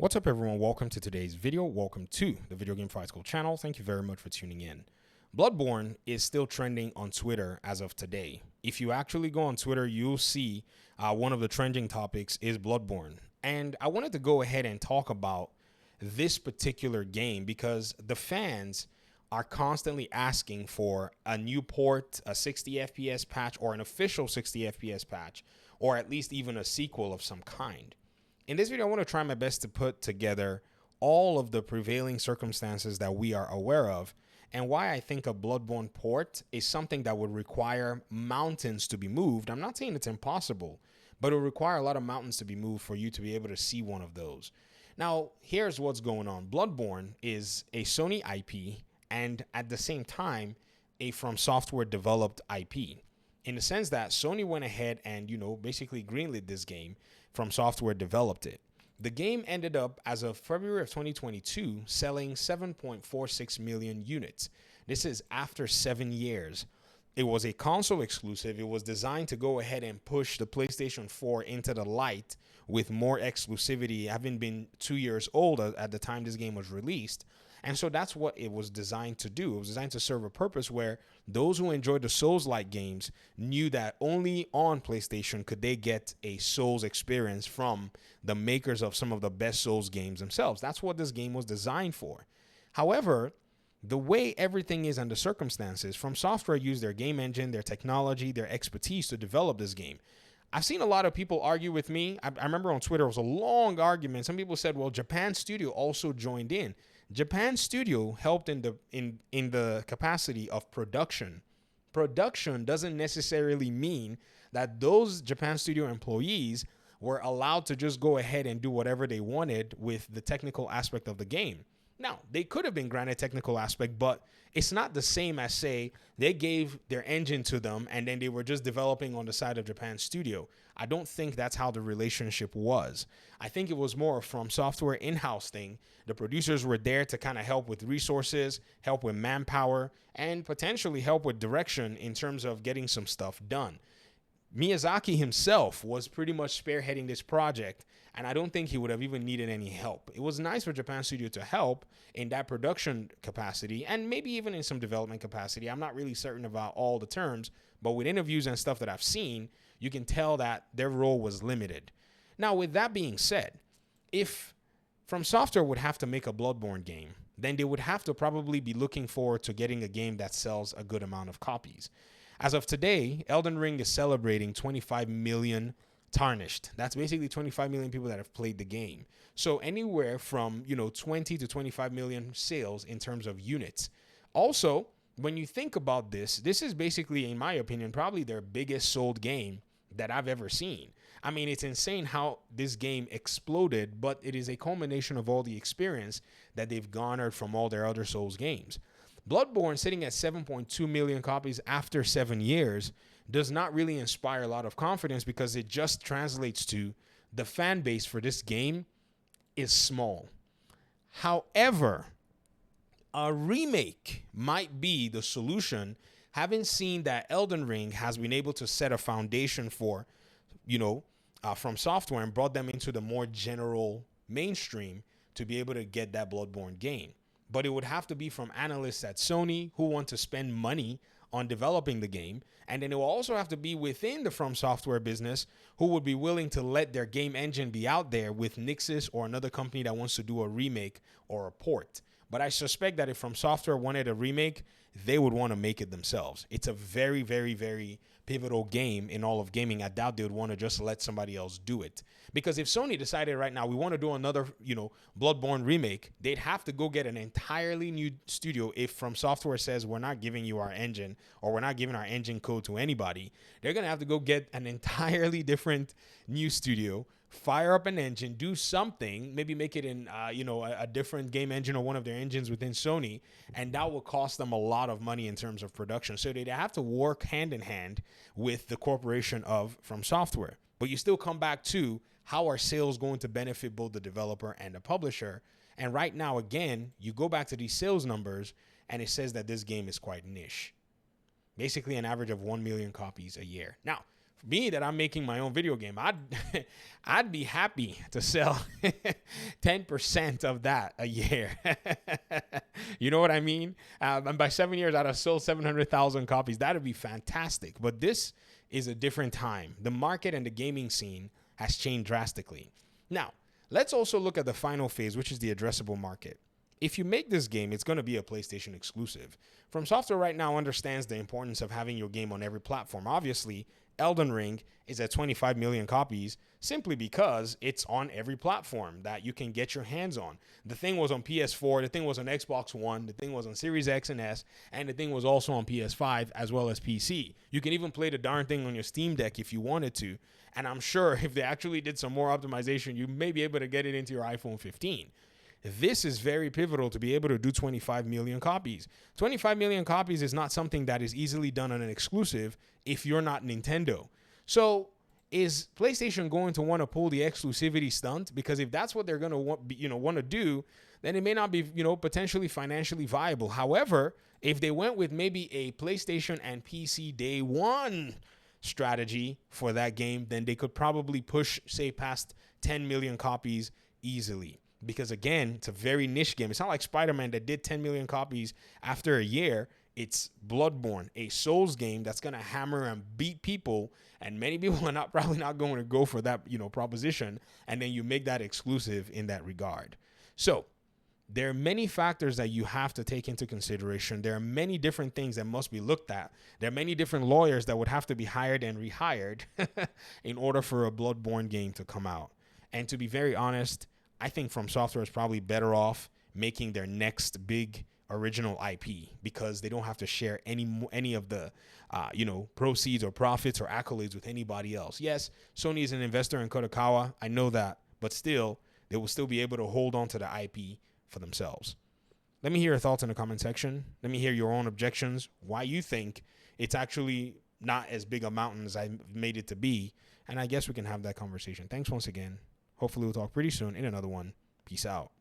What's up, everyone? Welcome to today's video. Welcome to the Video Game Fight School channel. Thank you very much for tuning in. Bloodborne is still trending on Twitter as of today. If you actually go on Twitter, you'll see one of the trending topics is Bloodborne. And I wanted to go ahead and talk about this particular game because the fans are constantly asking for a new port, a 60 FPS patch, or an official 60 FPS patch, or at least even a sequel of some kind. In this video, I want to try my best to put together all of the prevailing circumstances that we are aware of and why I think a Bloodborne port is something that would require mountains to be moved. I'm not saying it's impossible, but it will require a lot of mountains to be moved for you to be able to see one of those. Now, here's what's going on. Bloodborne is a Sony IP and at the same time, a From Software developed IP. In the sense that Sony went ahead and, basically greenlit this game. From Software developed it. The game ended up, as of February of 2022, selling 7.46 million units. This is after 7 years. It was a console exclusive. It was designed to go ahead and push the PlayStation 4 into the light with more exclusivity, having been 2 years old at the time this game was released. And so that's what it was designed to do. It was designed to serve a purpose where those who enjoyed the Souls-like games knew that only on PlayStation could they get a Souls experience from the makers of some of the best Souls games themselves. That's what this game was designed for. However, the way everything is under circumstances, From Software used their game engine, their technology, their expertise to develop this game. I've seen a lot of people argue with me. I remember on Twitter, it was a long argument. Some people said, well, Japan Studio also joined in. Japan Studio helped in the capacity of production. Production doesn't necessarily mean that those Japan Studio employees were allowed to just go ahead and do whatever they wanted with the technical aspect of the game. Now, they could have been granted technical aspect, but it's not the same as, say, they gave their engine to them and then they were just developing on the side of Japan Studio. I don't think that's how the relationship was. I think it was more From Software in-house thing. The producers were there to kind of help with resources, help with manpower, and potentially help with direction in terms of getting some stuff done. Miyazaki himself was pretty much spearheading this project, and I don't think he would have even needed any help. It was nice for Japan Studio to help in that production capacity and maybe even in some development capacity. I'm not really certain about all the terms, but with interviews and stuff that I've seen, you can tell that their role was limited. Now, with that being said, if From Software would have to make a Bloodborne game, then they would have to probably be looking forward to getting a game that sells a good amount of copies. As of today, Elden Ring is celebrating 25 million tarnished. That's basically 25 million people that have played the game. So anywhere from, 20 to 25 million sales in terms of units. Also, when you think about this is basically, in my opinion, probably their biggest sold game that I've ever seen. I mean, it's insane how this game exploded, but it is a culmination of all the experience that they've garnered from all their other Souls games. Bloodborne sitting at 7.2 million copies after 7 years does not really inspire a lot of confidence because it just translates to the fan base for this game is small. However, a remake might be the solution, having seen that Elden Ring has been able to set a foundation for, From Software and brought them into the more general mainstream to be able to get that Bloodborne game. But it would have to be from analysts at Sony who want to spend money on developing the game. And then it will also have to be within the From Software business who would be willing to let their game engine be out there with Nixxes or another company that wants to do a remake or a port. But I suspect that if From Software wanted a remake, they would want to make it themselves. It's a very, very, very pivotal game in all of gaming. I doubt they would want to just let somebody else do it. Because if Sony decided right now we want to do another, Bloodborne remake, they'd have to go get an entirely new studio. If From Software says we're not giving you our engine or we're not giving our engine code to anybody, they're going to have to go get an entirely different new studio, fire up an engine, do something, maybe make it in, a different game engine or one of their engines within Sony, and that will cost them a lot of money in terms of production. So they'd have to work hand in hand with the corporation of From Software. But you still come back to how are sales going to benefit both the developer and the publisher? And right now, again, you go back to these sales numbers, and it says that this game is quite niche. Basically an average of 1 million copies a year. Now, me that I'm making my own video game, I'd be happy to sell 10% of that a year. You know what I mean? And by 7 years, I'd have sold 700,000 copies. That'd be fantastic. But this is a different time. The market and the gaming scene has changed drastically. Now, let's also look at the final phase, which is the addressable market. If you make this game, it's going to be a PlayStation exclusive. From Software right now understands the importance of having your game on every platform. Obviously, Elden Ring is at 25 million copies simply because it's on every platform that you can get your hands on. The thing was on PS4, the thing was on Xbox One, the thing was on Series X and S, and the thing was also on PS5 as well as PC. You can even play the darn thing on your Steam Deck if you wanted to. And I'm sure if they actually did some more optimization, you may be able to get it into your iPhone 15. This is very pivotal to be able to do 25 million copies. 25 million copies is not something that is easily done on an exclusive if you're not Nintendo. So is PlayStation going to want to pull the exclusivity stunt? Because if that's what they're going to want to do, then it may not be, potentially financially viable. However, if they went with maybe a PlayStation and PC day one strategy for that game, then they could probably push, say, past 10 million copies easily. Because again, it's a very niche game. It's not like Spider-Man that did 10 million copies after a year. It's Bloodborne, a Souls game that's going to hammer and beat people. And many people are probably not going to go for that, proposition. And then you make that exclusive in that regard. So there are many factors that you have to take into consideration. There are many different things that must be looked at. There are many different lawyers that would have to be hired and rehired in order for a Bloodborne game to come out. And to be very honest, I think From Software is probably better off making their next big original IP because they don't have to share any of the, proceeds or profits or accolades with anybody else. Yes, Sony is an investor in Kodokawa. I know that, but still, they will still be able to hold on to the IP for themselves. Let me hear your thoughts in the comment section. Let me hear your own objections, why you think it's actually not as big a mountain as I made it to be. And I guess we can have that conversation. Thanks once again. Hopefully we'll talk pretty soon in another one. Peace out.